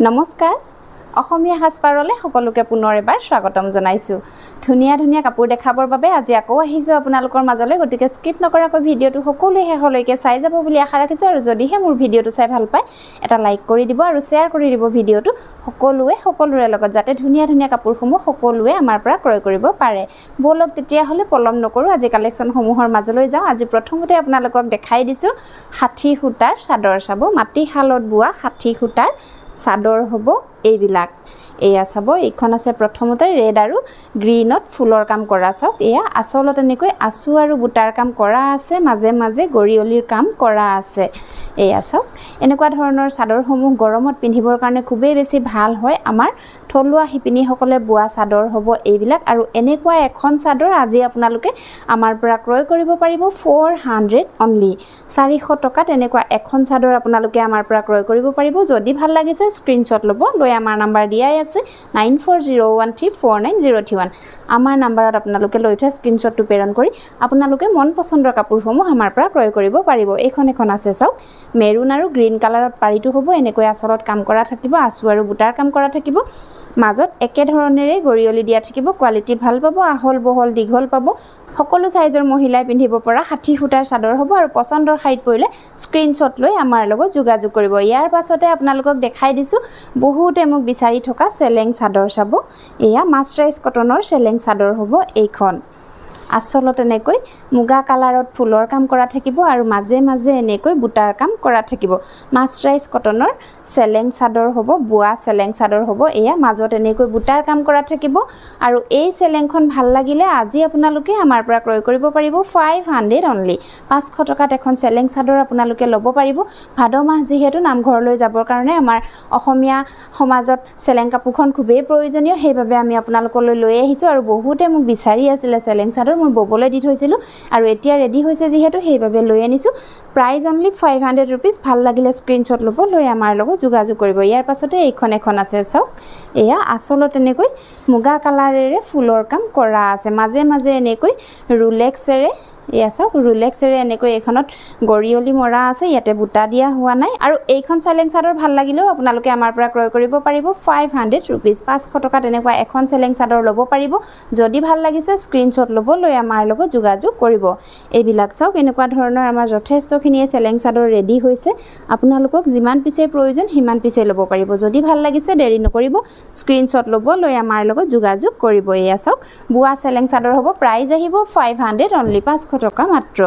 নমস্কাৰ অসমীয়া সাজপাৰলে সকলোকে পুনৰ এবাৰ স্বাগতম জনাইছো ধুনিয়া ধুনিয়া কাপোৰ দেখাবৰ বাবে আজি আকৌ আহিছো আপোনালোকৰ মাজলৈ গতিকে স্কিপ নকৰাকৈ ভিডিওটো সকলোৱে শেষলৈকে চাই যাব বুলি আশা ৰাখিছো আৰু যদিহে মোৰ ভিডিওটো চাই ভাল পায় এটা লাইক কৰি দিব আৰু শেয়াৰ কৰি দিব ভিডিওটো সকলোৰে লগত যাতে ধুনিয়া ধুনিয়া কাপোৰসমূহ সকলোৱে আমাৰ পৰা ক্ৰয় কৰিব পাৰে বলক তেতিয়া হলে পলম নকৰো আজি কালেকচন সমূহৰ মাজলৈ যাও আজি প্ৰথমতে আপোনালোকক দেখাই দিছো 60 সূতাৰ চাদৰ চাব মাটি হালত বুৱা 60 সূতাৰ চাদৰ হ'ব এইবিলাক এয়া চাব এইখন আছে প্ৰথমতে ৰেড আৰু গ্ৰীনত ফুলৰ কাম কৰা চাওক এয়া আসলত এনেকৈ আসু আৰু বুটাৰ কাম কৰা আছে মাজে মাজে গৰিয়লিৰ কাম কৰা আছে এয়া চাওক এনেকুৱা ধৰণৰ চাদৰসমূহ গৰমত পিন্ধিবৰ কাৰণে খুবেই বেছি ভাল হয় আমাৰ থলুৱা শিপিনী সকলে বুৱা চাদৰ হ'ব এইবিলাক আৰু এনেকুৱা এখন চাদৰ আজি আপোনালোকে আমাৰ পৰা ক্ৰয় কৰিব পাৰিব 400 অনলি 400 টকাত এনেকুৱা এখন চাদৰ আপোনালোকে আমাৰ পৰা ক্ৰয় কৰিব পাৰিব যদি ভাল লাগিছে স্ক্ৰিনশ্বট ল'ব লৈ আমাৰ নাম্বাৰ দিয়াই আছে 9401349031 আমাৰ নাম্বাৰত আপোনালোকে লৈ থৈ স্ক্ৰিনশ্বটটো প্ৰেৰণ কৰি আপোনালোকে মন পছন্দৰ কাপোৰসমূহ আমাৰ পৰা ক্ৰয় কৰিব পাৰিব এখন আছে চাওক মেৰুন আৰু গ্ৰীন কালাৰত পাৰিটো হ'ব এনেকৈ আসলত কাম কৰা থাকিব আসু আৰু বুটাৰ কাম কৰা থাকিব মাজত একে ধৰণেৰে গৰিয়লি দিয়া থাকিব কোৱালিটি ভাল পাব আহল বহল দীঘল পাব সকলো সাইজৰ মহিলাই পিন্ধিব পৰা 60 সূতাৰ চাদৰ হ'ব আৰু পছন্দৰ শাড়ীত পৰিলে স্ক্ৰিনশ্বট লৈ আমাৰ লগত যোগাযোগ কৰিব ইয়াৰ পাছতে আপোনালোকক দেখাই দিছো বহুতে মোক বিচাৰি থকা চেলেং চাদৰ চাব এয়া মাস্টাৰাইজ কটনৰ চেলেং চাদৰ হ'ব এইখন আসলত এনেকৈ মুগা কালাৰত ফুলৰ কাম কৰা থাকিব আৰু মাজে মাজে এনেকৈ বুটাৰ কাম কৰা থাকিব মাস্টাৰাইজ কটনৰ চেলেং চাদৰ হ'ব বুৱা চেলেং চাদৰ হ'ব এয়া মাজত এনেকৈ বুটাৰ কাম কৰা থাকিব আৰু এই চেলেংখন ভাল লাগিলে আজি আপোনালোকে আমাৰ পৰা ক্ৰয় কৰিব পাৰিব 500 অনলি 500 টকাত এখন চেলেং চাদৰ আপোনালোকে ল'ব পাৰিব ভাদ মাহ যেহেতু নামঘৰলৈ যাবৰ কাৰণে আমাৰ অসমীয়া সমাজত চেলেং কাপোৰখন খুবেই প্ৰয়োজনীয় সেইভাবে আমি আপোনালোকলৈ লৈ আহিছো আৰু বহুতে মোক বিচাৰি আছিল চেলেং চাদৰ মই ববলৈ দি থৈছিলো আৰু এতিয়া ৰেডি হৈছে যেহেতু সেইভাবে লৈ আনিছো প্ৰাইস অনলি 500 रुपीस ভাল লাগিলে স্ক্ৰিনশ্বট ল'ব লৈ আমাৰ লগত যোগাযোগ কৰিব ইয়াৰ পাছতে এখন আছে চাওক এয়া আসলত এনেকৈ মুগা কালাৰেৰে ফুলৰ কাম কৰা আছে মাজে মাজে এনেকৈ ৰুলেক্সেৰে এয়া চাওক ৰুলেক্সেৰে এনেকৈ এখনত গৰিয়লি মৰা আছে ইয়াতে বুটা দিয়া হোৱা নাই আৰু এইখন চেলেং চাদৰ ভাল লাগিলেও আপোনালোকে আমাৰ পৰা ক্ৰয় কৰিব পাৰিব 500 रुपीस 500 টকাত এনেকুৱা এখন চেলেং চাদৰ ল'ব পাৰিব যদি ভাল লাগিছে স্ক্ৰিনশ্বট ল'ব লৈ আমাৰ লগত যোগাযোগ কৰিব এইবিলাক চাওক এনেকুৱা ধৰণৰ আমাৰ যথেষ্টখিনিয়ে চেলেং চাদৰ ৰেডি হৈছে আপোনালোকক যিমান পিছে প্ৰয়োজন সিমান পিছে ল'ব পাৰিব যদি ভাল লাগিছে দেৰি নকৰিব স্ক্ৰিনশ্বট ল'ব লৈ আমাৰ লগত যোগাযোগ কৰিব এয়া চাওক বুৱা চেলেং চাদৰ হ'ব প্ৰাইস আহিব 500 অনলি 500 টকা মাত্ৰ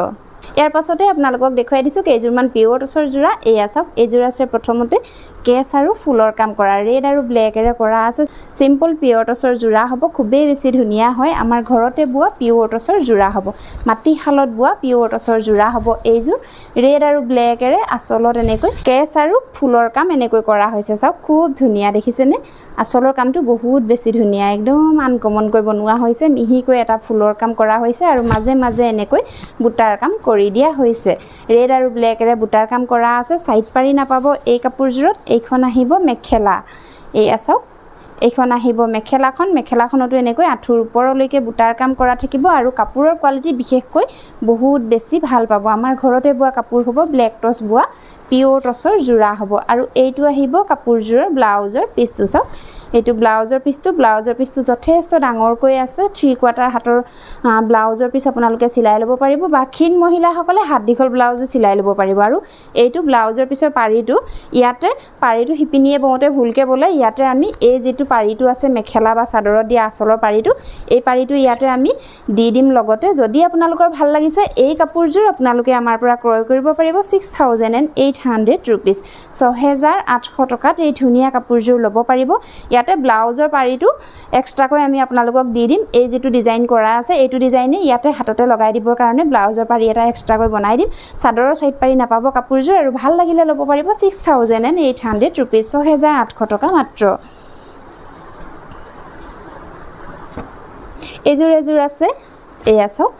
ইয়াৰ পাছতে আপোনালোকক দেখুৱাই দিছো কেইজোৰমান পিওৰ টছৰ জোৰা এয়া চাওক এজোৰ আছে প্ৰথমতে কেছ আৰু ফুলৰ কাম কৰা ৰেড আৰু ব্লেকেৰে কৰা আছে সিম্পল পিওৰ টছৰ জোৰা হ'ব খুবেই বেছি ধুনিয়া হয় আমাৰ ঘৰতে বুৱা পিওৰ টছৰ জোৰা হ'ব মাটি হালত বুৱা পিওৰ টছৰ জোৰা হ'ব এইজোৰ ৰেড আৰু ব্লেকেৰে আসলত এনেকৈ কেছ আৰু ফুলৰ কাম এনেকৈ কৰা হৈছে চাওক খুব ধুনিয়া দেখিছেনে আসলৰ কামটো বহুত বেছি ধুনিয়া একদম আনকমনকৈ বনোৱা হৈছে মিহিকৈ এটা ফুলৰ কাম কৰা হৈছে আৰু মাজে মাজে এনেকৈ বুটাৰ কাম কৰি দিয়া হৈছে ৰেড আৰু ব্লেকেৰে বুটাৰ কাম কৰা আছে সাইড পাৰি নাপাব এই কাপোৰজোৰত এইখন আহিব মেখেলা এই আছক এইখন আহিব মেখেলাখনতো এনেকৈ আঁঠুৰ ওপৰলৈকে বুটাৰ কাম কৰা থাকিব আৰু কাপোৰৰ কোৱালিটি বিশেষকৈ বহুত বেছি ভাল পাব আমাৰ ঘৰতে বুৱা কাপোৰ হ'ব ব্লেক টছ বুৱা পিওৰ টছৰ জোৰা হ'ব আৰু এইটো আহিব কাপোৰজোৰৰ ব্লাউজৰ পিছটো চাওক এইটো ব্লাউজৰ পিছটো যথেষ্ট ডাঙৰকৈ আছে 3/4 হাতৰ ব্লাউজৰ পিছ আপোনালোকে সিলাই ল'ব পাৰিব বা ক্ষীণ মহিলাসকলে হাত দীঘল ব্লাউজো সিলাই ল'ব পাৰিব আৰু এইটো ব্লাউজৰ পিছৰ পাৰিটো হিপিনিয়ে বওঁতে ভুলকে বলে ইয়াতে আমি এই যেটো পাৰিটো আছে মেখেলা বা চাদৰত দিয়া আসলৰ পাৰিটো এই পাৰিটো ইয়াতে আমি দি দিম লগতে যদি আপোনালোকৰ ভাল লাগিছে এই কাপোৰজোৰ আপোনালোকে আমাৰ পৰা ক্ৰয় কৰিব পাৰিব 6800 रुपीस 6800 টকাত এই ধুনিয়া কাপোৰজোৰ ল'ব পাৰিব ইয়াতে ব্লাউজৰ পাৰিটো এক্সট্ৰাকৈ আমি আপোনালোকক দি দিম এই যেটো ডিজাইন কৰা আছে এইটো ডিজাইনে ইয়াতে হাততে লগাই দিবৰ কাৰণে ব্লাউজৰ পাৰি এটা এক্সট্ৰাকৈ বনাই দিম চাদৰৰ সাইড পাৰি নাপাব কাপোৰজোৰ আৰু ভাল লাগিলে ল'ব পাৰিব 6800 रुपीस 6800 টকা মাত্ৰ এজোৰ আছে এয়া চাওক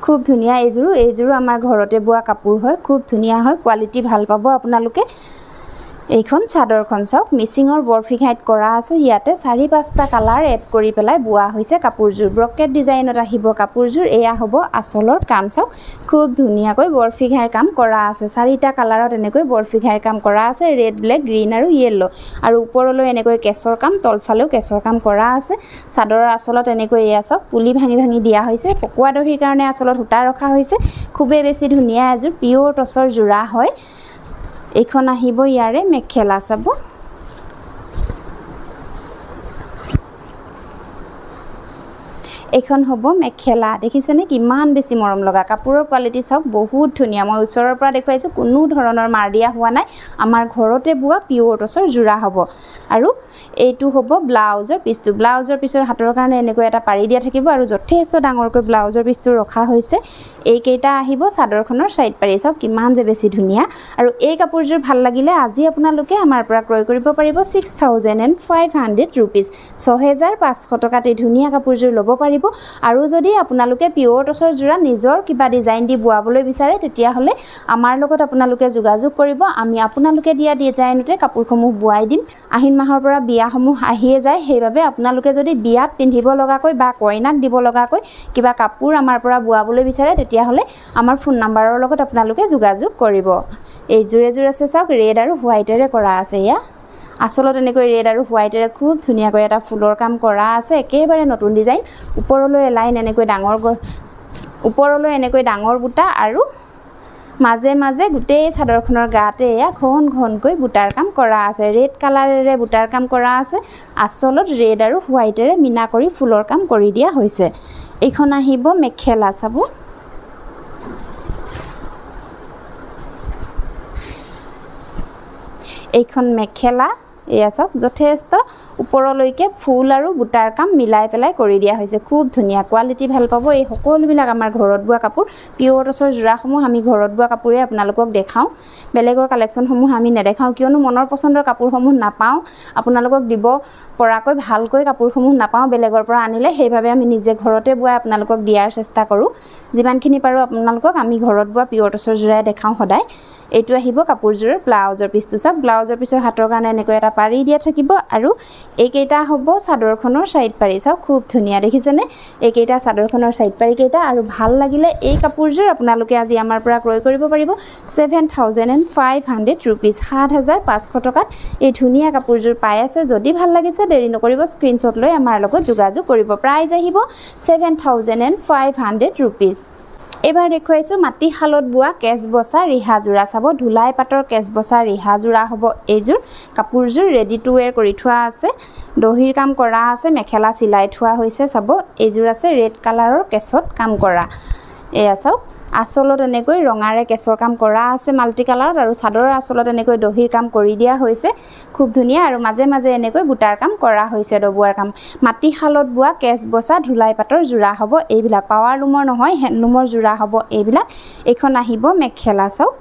খুব ধুনিয়া এইজোৰো আমাৰ ঘৰতে বুৱা কাপোৰ হয় খুব ধুনিয়া হয় কোৱালিটি ভাল পাব আপোনালোকে এইখন চাদৰখন চাওক মিচিঙৰ বৰফি ঘাইত কৰা আছে ইয়াতে 4-5টা কালাৰ এড কৰি পেলাই বোৱা হৈছে কাপোৰযোৰ ব্ৰকেট ডিজাইনত আহিব কাপোৰযোৰ এয়া হ'ব আচলৰ কাম চাওক খুব ধুনীয়াকৈ বৰফি ঘাইৰ কাম কৰা আছে 4টা কালাৰত এনেকৈ বৰফি ঘাইৰ কাম কৰা আছে ৰেড ব্লেক গ্ৰীন আৰু ইয়েলো আৰু ওপৰলৈ এনেকৈ কেছৰ কাম তলফালেও কেছৰ কাম কৰা আছে চাদৰৰ আচলত এনেকৈ এয়া চাওক পুলি ভাঙি ভাঙি দিয়া হৈছে পকোৱা দহিৰ কাৰণে আচলত সূতা ৰখা হৈছে খুবেই বেছি ধুনীয়া এযোৰ পিয়ৰ টছৰ যোৰা হয় এইখন আহিব ইয়াৰে মেখেলা চাব এইখন হ'ব মেখেলা দেখিছেনে কিমান বেছি মৰম লগা কাপোৰৰ কোৱালিটি চাওক বহুত ধুনীয়া মই ওচৰৰ পৰা দেখুৱাইছো কোনো ধৰণৰ মাৰ দিয়া হোৱা নাই আমাৰ ঘৰতে বোৱা পিয়ৰ টছৰ যোৰা হ'ব আৰু এইটো হ'ব ব্লাউজৰ পিছটো ব্লাউজৰ পিছৰ হাতৰ কাৰণে এনেকৈ এটা পাৰি দিয়া থাকিব আৰু যথেষ্ট ডাঙৰকৈ ব্লাউজৰ পিছটো ৰখা হৈছে এই কেইটা আহিব চাদৰখনৰ সাইড পাৰি চাওক কিমান যে বেছি ধুনীয়া আৰু এই কাপোৰযোৰ ভাল লাগিলে আজি আপোনালোকে আমাৰ পৰা ক্ৰয় কৰিব পাৰিব 6500 रुपीस 6500 টকাত এই ধুনীয়া কাপোৰযোৰ ল'ব পাৰিব আৰু যদি আপোনালোকে পিয়ৰ টছৰ যোৰা নিজৰ কিবা ডিজাইন দি বোৱাবলৈ বিচাৰে তেতিয়া হলে আমাৰ লগত আপোনালোকে যোগাযোগ কৰিব আমি আপোনালোকে দিয়া ডিজাইনতে কাপোৰসমূহ বোৱাই দিম আহিন মাহৰ পৰা বিয়াসমূহ আহিয়ে যায় সেইভাবে আপোনালোকে যদি বিয়াত পিন্ধিব লগাকৈ বা কইনাক দিব লগাকৈ কিবা কাপোৰ আমাৰ পৰা বোৱাবলৈ বিচাৰে তেতিয়া হলে আমাৰ ফোন নাম্বাৰৰ লগত আপোনালোকে যোগাযোগ কৰিব এই জোৰে আছে চাওক ৰেড আৰু হোৱাইটেৰে কৰা আছে ইয়া আসলত এনেকৈ ৰেড আৰু হোৱাইটেৰে খুব ধুনীয়াকৈ এটা ফুলৰ কাম কৰা আছে একেবাৰে নতুন ডিজাইন ওপৰলৈ লাইন এনেকৈ ডাঙৰ বুটা আৰু মাজে মাজে গুটেই চাদৰখনৰ গাতে এয়া ঘনকৈ বুটাৰ কাম কৰা আছে ৰেড কালাৰেৰে বুটাৰ কাম কৰা আছে আসলত ৰেড আৰু হোৱাইটেৰে মিনা কৰি ফুলৰ কাম কৰি দিয়া হৈছে এইখন আহিব মেখেলা চাব এইখন মেখেলা এয়া চাওক যথেষ্ট ওপৰলৈকে ফুল আৰু বুটাৰ কাম মিলাই পেলাই কৰি দিয়া হৈছে খুব ধুনীয়া কোৱালিটি ভাল পাব এই সকলোবিলাক আমাৰ ঘৰত বোৱা কাপোৰ পিয়ৰ টছৰ যোৰাসমূহ আমি ঘৰত বোৱা কাপোৰে আপোনালোকক দেখাওঁ বেলেগৰ কালেকশ্যনসমূহ আমি নেদেখাওঁ কিয়নো মনৰ পছন্দৰ কাপোৰসমূহ নাপাওঁ আপোনালোকক দিব পৰাকৈ ভালকৈ কাপোৰসমূহ নাপাওঁ বেলেগৰ পৰা আনিলে সেইভাবে আমি নিজে ঘৰতে বোৱা আপোনালোকক দিয়াৰ চেষ্টা কৰোঁ যিমানখিনি পাৰো আপোনালোকক আমি ঘৰত বোৱা পিয়ৰ টছৰ যোৰাই দেখাওঁ সদায় এইটো আহিব কাপোৰযোৰৰ ব্লাউজৰ পিছটো চাওক ব্লাউজৰ পিছৰ হাতৰ কাৰণে এনেকৈ এটা পাৰি দিয়া থাকিব আৰু এইকেইটা হ'ব চাদৰখনৰ সাইড পাৰি চাওক খুব ধুনীয়া দেখিছেনে এইকেইটা চাদৰখনৰ সাইড পাৰি কেইটা আৰু ভাল লাগিলে এই কাপোৰযোৰ আপোনালোকে আজি আমাৰ পৰা ক্ৰয় কৰিব পাৰিব 7500 रुपीस 7500 টকাত এই ধুনীয়া কাপোৰযোৰ পাই আছে যদি ভাল লাগিছে দেৰি নকৰিব স্ক্ৰিনশ্বট লৈ আমাৰ লগত যোগাযোগ কৰিব প্ৰাইস আহিব 7500 रुपीस এবাৰ দেখুৱাইছো মাটি হালত বোৱা কেছ বসা ৰিহা জোৰা চাব ধুলাই পাটৰ কেছ বসা ৰিহা জোৰা হ'ব এইযোৰ কাপোৰযোৰ ৰেডি টু ওয়্যাৰ কৰি থোৱা আছে দহিৰ কাম কৰা আছে মেখেলা চিলাই থোৱা হৈছে চাব এইযোৰ আছে ৰেড কালাৰৰ কেছত কাম কৰা এয়া চাওক আসলত এনেকৈ ৰঙাৰে কেছৰ কাম কৰা আছে মাল্টি কালাৰত আৰু চাদৰৰ আসলত এনেকৈ দহিৰ কাম কৰি দিয়া হৈছে খুব ধুনীয়া আৰু মাজে মাজে এনেকৈ বুটাৰ কাম কৰা হৈছে ডবুৱাৰ কাম মাটি হালত বোৱা কেছ বসা ধুলাই পাটৰ যোৰা হ'ব এইবিলাক পাৱাৰ লুমৰ নহয় হেণ্ডলুমৰ যোৰা হ'ব এইবিলাক এইখন আহিব মেখেলা চাওক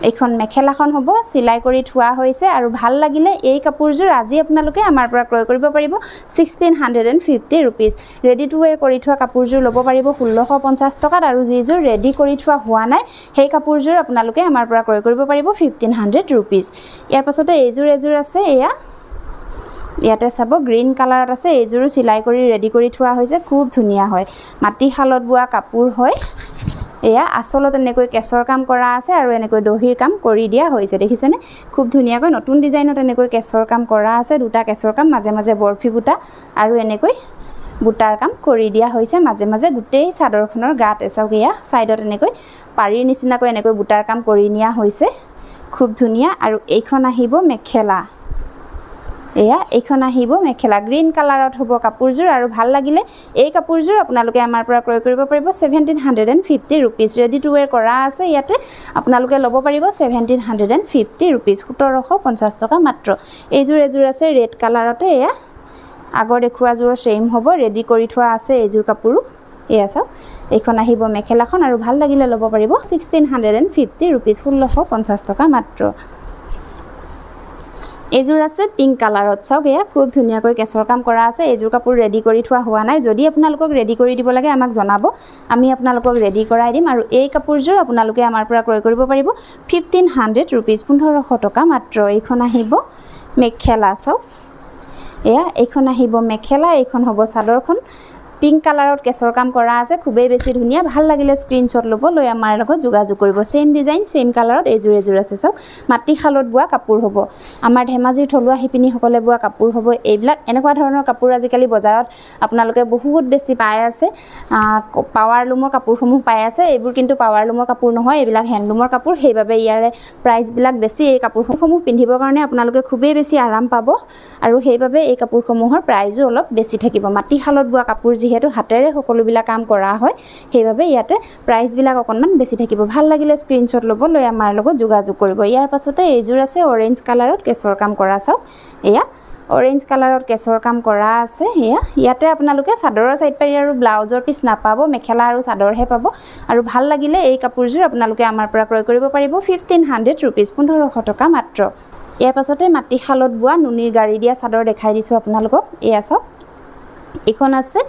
এইখন মেখেলাখন হ'ব সিলাই কৰি থোৱা হৈছে আৰু ভাল লাগিলে এই কাপোৰযোৰ আজি আপোনালোকে আমাৰ পৰা ক্ৰয় কৰিব পাৰিব 1650 रुपीस ৰেডি টু ওয়্যাৰ কৰি থোৱা কাপোৰযোৰ ল'ব পাৰিব 1650 টকাত আৰু যিযোৰ ৰেডি কৰি থোৱা হোৱা নাই সেই কাপোৰযোৰ আপোনালোকে আমাৰ পৰা ক্ৰয় কৰিব পাৰিব 1500 रुपीस ইয়াৰ পাছতে এইযোৰ আছে এয়া ইয়াতে চাব গ্ৰীন কালাৰত আছে এইযোৰ সিলাই কৰি ৰেডি কৰি থোৱা হৈছে খুব ধুনীয়া হয় মাটি হালত বোৱা কাপোৰ হয় এয়া আসলত এনেকৈ কেছৰ কাম কৰা আছে আৰু এনেকৈ দহিৰ কাম কৰি দিয়া হৈছে দেখিছেনে খুব ধুনীয়াকৈ নতুন ডিজাইনত এনেকৈ কেছৰ কাম কৰা আছে দুটা কেছৰ কাম মাজে মাজে বৰফি বুটা আৰু এনেকৈ বুটাৰ কাম কৰি দিয়া হৈছে মাজে মাজে গুটেই চাদৰখনৰ গাত এচাওক এয়া সাইডত এনেকৈ পাৰিৰ নিচিনাকৈ এনেকৈ বুটাৰ কাম কৰি নিয়া হৈছে খুব ধুনীয়া আৰু এইখন আহিব মেখেলা এয়া এইখন আহিব মেখেলা গ্ৰীন কালাৰত হ'ব কাপোৰযোৰ আৰু ভাল লাগিলে এই কাপোৰযোৰ আপোনালোকে আমাৰ পৰা ক্ৰয় কৰিব পাৰিব 1750 रुपीस ৰেডি টু ওয়্যাৰ কৰা আছে ইয়াতে আপোনালোকে ল'ব পাৰিব 1750 रुपीस 1750 টকা মাত্ৰ এইযোৰ আছে ৰেড কালাৰতে এয়া আগৰ দেখুৱাযোৰ সেম হ'ব ৰেডি কৰি থোৱা আছে এইযোৰ কাপোৰ এয়া চাওক এইখন আহিব মেখেলাখন আৰু ভাল লাগিলে ল'ব পাৰিব 1650 रुपीस 1650 টকা মাত্ৰ এইযোৰ আছে পিংক কালাৰত চাওক এয়া খুব ধুনীয়াকৈ কেছৰ কাম কৰা আছে এইযোৰ কাপোৰ ৰেডি কৰি থোৱা হোৱা নাই যদি আপোনালোকক ৰেডি কৰি দিব লাগে আমাক জনাব আমি আপোনালোকক ৰেডি কৰাই দিম আৰু এই কাপোৰযোৰ আপোনালোকে আমাৰ পৰা ক্ৰয় কৰিব পাৰিব 1500 रुपीस 1500 টকা মাত্ৰ এইখন আহিব মেখেলা চাওক এয়া এইখন আহিব মেখেলা এইখন হ'ব চাদৰখন পিংক কালাৰত কেছৰ কাম কৰা আছে খুবেই বেছি ধুনীয়া ভাল লাগিলে স্ক্ৰিনশ্বট ল'ব লৈ আমাৰ লগত যোগাযোগ কৰিব সেম ডিজাইন সেম কালাৰত এইযোৰ আছে চাওক মাটি খালত বোৱা কাপোৰ হ'ব আমাৰ ধেমাজিৰ থলুৱা শিপিনী সকলে বোৱা কাপোৰ হ'ব এইবিলাক এনেকুৱা ধৰণৰ কাপোৰ আজিকালি বজাৰত আপোনালোকে বহুত বেছি পাই আছে পাৱাৰ লুমৰ কাপোৰসমূহ পাই আছে এইবোৰ কিন্তু পাৱাৰ লুমৰ কাপোৰ নহয় এইবিলাক হ্যান্ডলুমৰ কাপোৰ সেইবাবে ইয়াৰে প্ৰাইস বিলাক বেছি এই কাপোৰসমূহ পিন্ধিবৰ কাৰণে আপোনালোকে খুবেই বেছি আৰাম পাব আৰু সেইবাবে এই কাপোৰসমূহৰ প্ৰাইসও অলপ বেছি থাকিব মাটি খালত বোৱা কাপোৰ যেহেতু হাতেৰে সকলোবিলাক কাম কৰা হয় সেইবাবে ইয়াতে প্ৰাইস বিলাক অকনমান বেছি থাকিব ভাল লাগিলে স্ক্ৰিনশ্বট ল'ব লৈ আমাৰ লগত যোগাযোগ কৰিব ইয়াৰ পাছতে এইযোৰ আছে অৰেঞ্জ কালাৰত কেছৰ কাম কৰা চাওক এয়া অৰেঞ্জ কালাৰত কেছৰ কাম কৰা আছে এয়া ইয়াতে আপোনালোকে চাদৰৰ সাইড পাৰি আৰু ব্লাউজৰ পিছ নাপাব মেখেলা আৰু চাদৰহে পাব আৰু ভাল লাগিলে এই কাপোৰযোৰ আপোনালোকে আমাৰ পৰা ক্ৰয় কৰিব পাৰিব 1500 रुपीस 1500 টকা মাত্ৰ ইয়াৰ পাছতে মাটি খালত বোৱা নুনিৰ গাড়ী দিয়া চাদৰ দেখাই দিছো আপোনালোকক এয়া চাওক এখন আছে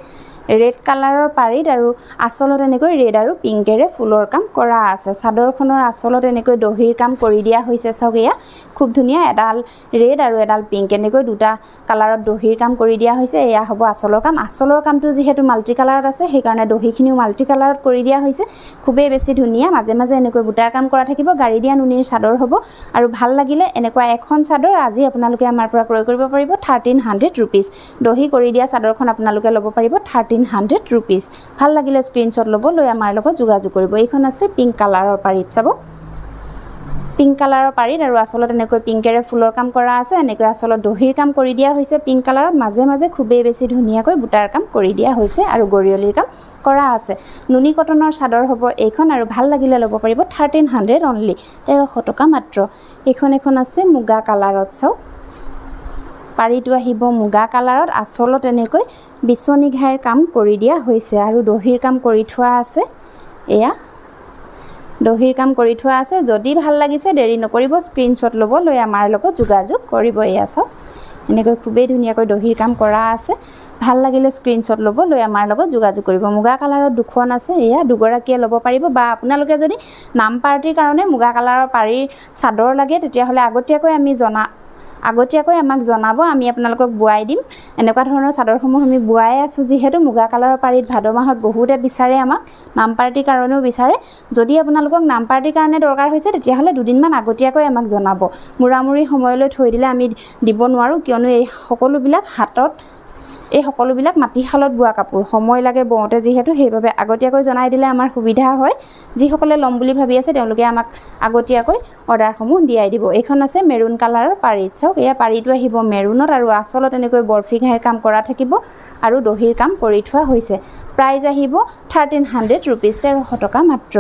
ৰেড কালাৰৰ পাৰিত আৰু আসলত এনেকৈ ৰেড আৰু পিংকেৰে ফুলৰ কাম কৰা আছে চাদৰখনৰ আসলত এনেকৈ দহিৰ কাম কৰি দিয়া হৈছে চাওক এয়া খুব ধুনীয়া এডাল ৰেড আৰু এডাল পিংক এনেকৈ দুটা কালাৰত দহিৰ কাম কৰি দিয়া হৈছে এয়া হ'ব আসলৰ কামটো যেহেতু মাল্টি কালাৰত আছে সেই কাৰণে দহিখিনিও মাল্টি কালাৰত কৰি দিয়া হৈছে খুবেই বেছি ধুনীয়া মাজে মাজে এনেকৈ বুটাৰ কাম কৰা থাকিব গাড়ী দিয়া নুনিৰ চাদৰ হ'ব আৰু ভাল লাগিলে এনেকুৱা এখন চাদৰ আজি আপোনালোকে আমাৰ পৰা ক্ৰয় কৰিব পাৰিব 1300 रुपीस দহি কৰি দিয়া চাদৰখন আপোনালোকে ল'ব পাৰিব 1300 रुपीस ভাল লাগিলে স্ক্ৰিনশ্বট ল'ব লৈ আমাৰ লগত যোগাযোগ কৰিব এইখন আছে পিংক কালাৰৰ পাৰিত চাব পিংক কালাৰৰ পাৰিত আৰু আসলত এনেকৈ পিংকেৰে ফুলৰ কাম কৰা আছে এনেকৈ আসলত দহিৰ কাম কৰি দিয়া হৈছে পিংক কালাৰত মাজে মাজে খুবেই বেছি ধুনীয়াকৈ বুটাৰ কাম কৰি দিয়া হৈছে আৰু গৰিয়লিৰ কাম কৰা আছে নুনি কটনৰ চাদৰ হ'ব এইখন আৰু ভাল লাগিলে ল'ব পাৰিব 1300 অনলি 1300 টকা মাত্ৰ এখন আছে মুগা কালাৰত চাওক পাৰিটো আহিব মুগা কালাৰত আসলত এনেকৈ বিছনি ঘাইৰ কাম কৰি দিয়া হৈছে আৰু দহিৰ কাম কৰি থোৱা আছে এয়া দহিৰ কাম কৰি থোৱা আছে যদি ভাল লাগিছে দেৰি নকৰিব স্ক্ৰিনশ্বট ল'ব লৈ আমাৰ লগত যোগাযোগ কৰিব এয়া চাওক এনেকৈ খুবেই ধুনীয়াকৈ দহিৰ কাম কৰা আছে ভাল লাগিলে স্ক্ৰিনশ্বট ল'ব লৈ আমাৰ লগত যোগাযোগ কৰিব মুগা কালাৰত দুখন আছে এয়া দুগৰাকীয়ে ল'ব পাৰিব বা আপোনালোকে যদি নাম পাৰ্টিৰ কাৰণে মুগা কালাৰৰ পাৰিৰ চাদৰ লাগে তেতিয়া হলে আগতীয়াকৈ আমাক জনাব আমি আপোনালোকক বুৱাই দিম এনেকুৱা ধৰণৰ চাদৰসমূহ আমি বুৱাই আছো যেহেতু মুগা কালাৰৰ পাৰিত ভাদ মাহত বহুতে বিচাৰে আমাক নাম পাৰ্টিৰ কাৰণেও বিচাৰে যদি আপোনালোকক নাম পাৰ্টিৰ কাৰণে দৰকাৰ হৈছে তেতিয়া হলে দুদিনমান আগতীয়াকৈ আমাক জনাব মুৰামুৰি সময়লৈ থৈ দিলে আমি দিব নোৱাৰো কিয়নো এই সকলোবিলাক মাটি খালত বোৱা কাপোৰ সময় লাগে বওঁতে যেহেতু সেইভাবে আগতীয়াকৈ জনাই দিলে আমাৰ সুবিধা হয় যিসকলে লম বুলি ভাবি আছে তেওঁলোকে আমাক আগতীয়াকৈ অৰ্ডাৰসমূহ দিয়াই দিব এইখন আছে মেৰুন কালাৰৰ পাৰিত চাওক এয়া পাৰিটো আহিব মেৰুনত আৰু আসলত এনেকৈ বৰফি ঘাইৰ কাম কৰা থাকিব আৰু দহিৰ কাম কৰি থোৱা হৈছে প্ৰাইস আহিব 1300 रुपीस 1300 টকা মাত্ৰ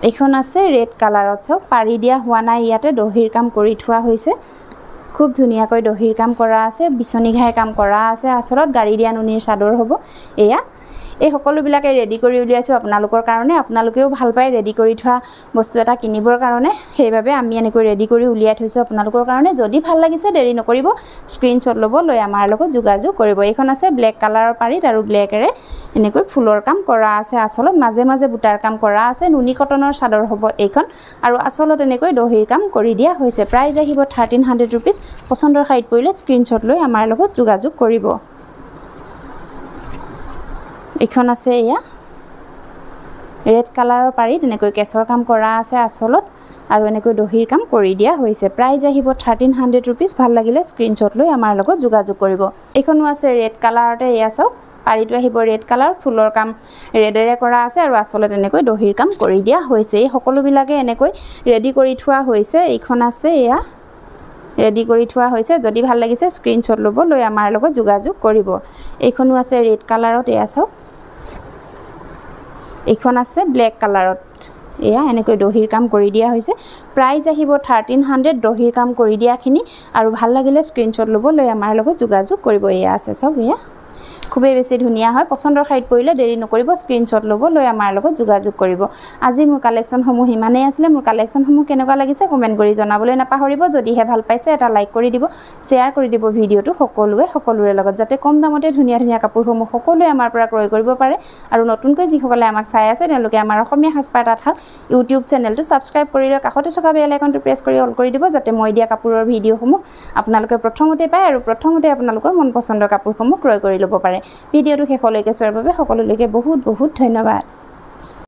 এইখন আছে ৰেড কালাৰত চাওক পাৰি দিয়া হোৱা নাই ইয়াতে দহিৰ কাম কৰি থোৱা হৈছে খুব ধুনীয়াকৈ দহিৰ কাম কৰা আছে বিছনি ঘাইৰ কাম কৰা আছে আসলত গাড়ী দিয়া নুনিৰ চাদৰ হ'ব এয়া এই সকলোবিলাকে ৰেডি কৰি উলিয়াইছো আপোনালোকৰ কাৰণে আপোনালোকেও ভাল পায় ৰেডি কৰি থোৱা বস্তু এটা কিনিবৰ কাৰণে সেইভাবে আমি এনেকৈ ৰেডি কৰি উলিয়াই থৈছো আপোনালোকৰ কাৰণে যদি ভাল লাগিছে দেৰি নকৰিব স্ক্ৰিনশ্বট ল'ব লৈ আমাৰ লগত যোগাযোগ কৰিব এইখন আছে ব্লেক কালাৰৰ পাৰিত আৰু ব্লেকেৰে এনেকৈ ফুলৰ কাম কৰা আছে আসলত মাজে মাজে বুটাৰ কাম কৰা আছে নুনি কটনৰ চাদৰ হ'ব এইখন আৰু আসলত এনেকৈ দহিৰ কাম কৰি দিয়া হৈছে প্ৰাইস আহিব 1300 रुपीस পছন্দৰ সাইট পৰিলে স্ক্ৰিনশ্বট লৈ আমাৰ লগত যোগাযোগ কৰিব এখন আছে এয়া ৰেড কালাৰৰ পাৰি তেনেকৈ কেছৰ কাম কৰা আছে আসলত আৰু এনেকৈ দহিৰ কাম কৰি দিয়া হৈছে প্ৰাইস আহিব 1300 रुपीस ভাল লাগিলে স্ক্ৰিনশ্বট লৈ আমাৰ লগত যোগাযোগ কৰিব এইখনো আছে ৰেড কালাৰতে এয়া চাওক পাৰিটো আহিব ৰেড কালাৰ ফুলৰ কাম ৰেডেৰে কৰা আছে আৰু আসলত এনেকৈ দহিৰ কাম কৰি দিয়া হৈছে এই সকলোবিলাকে এনেকৈ ৰেডি কৰি থোৱা হৈছে এইখন আছে এয়া ৰেডি কৰি থোৱা হৈছে যদি ভাল লাগিছে স্ক্ৰিনশ্বট ল'ব লৈ আমাৰ লগত যোগাযোগ কৰিব এইখনো আছে ৰেড কালাৰত এয়া চাওক এইখন আছে ব্লেক কালাৰত এয়া এনেকৈ দহিৰ কাম কৰি দিয়া হৈছে প্ৰাইস আহিব 1300 দহিৰ কাম কৰি দিয়াখিনি আৰু ভাল লাগিলে স্ক্ৰিনশ্বট ল'ব লৈ আমাৰ লগত যোগাযোগ কৰিব এয়া আছে চাওক এয়া খুবেই বেছি ধুনীয়া হয় পছন্দৰ শাড়ীত পৰিলে দেৰি নকৰিব স্ক্ৰীনশ্বট ল'ব লৈ আমাৰ লগত যোগাযোগ কৰিব আজি মোৰ কালেকশ্যনসমূহ ইমানেই আছিলে মোৰ কালেকশ্যনসমূহ কেনেকুৱা লাগিছে কমেণ্ট কৰি জনাবলৈ নাপাহৰিব যদিহে ভাল পাইছে এটা লাইক কৰি দিব শ্বেয়াৰ কৰি দিব ভিডিঅ'টো সকলোৰে লগত যাতে কম দামতে ধুনীয়া ধুনীয়া কাপোৰসমূহ সকলোৱে আমাৰ পৰা ক্ৰয় কৰিব পাৰে আৰু নতুনকৈ যিসকলে আমাক চাই আছে তেওঁলোকে আমাৰ অসমীয়া সাজপাৰ তাঁতশাল ইউটিউব চেনেলটো ছাবস্ক্ৰাইব কৰি লৈ কাষতে থকা বেল আইকনটো প্ৰেছ কৰি অল কৰি দিব যাতে মই দিয়া কাপোৰৰ ভিডিঅ'সমূহ আপোনালোকে প্ৰথমতে পায় আৰু প্ৰথমতে আপোনালোকৰ মন পছন্দৰ কাপোৰসমূহ ক্ৰয় কৰি ল'ব পাৰে ভিডিঅ'টো শেষলৈকে চোৱাৰ বাবে সকলোলৈকে বহুত ধন্যবাদ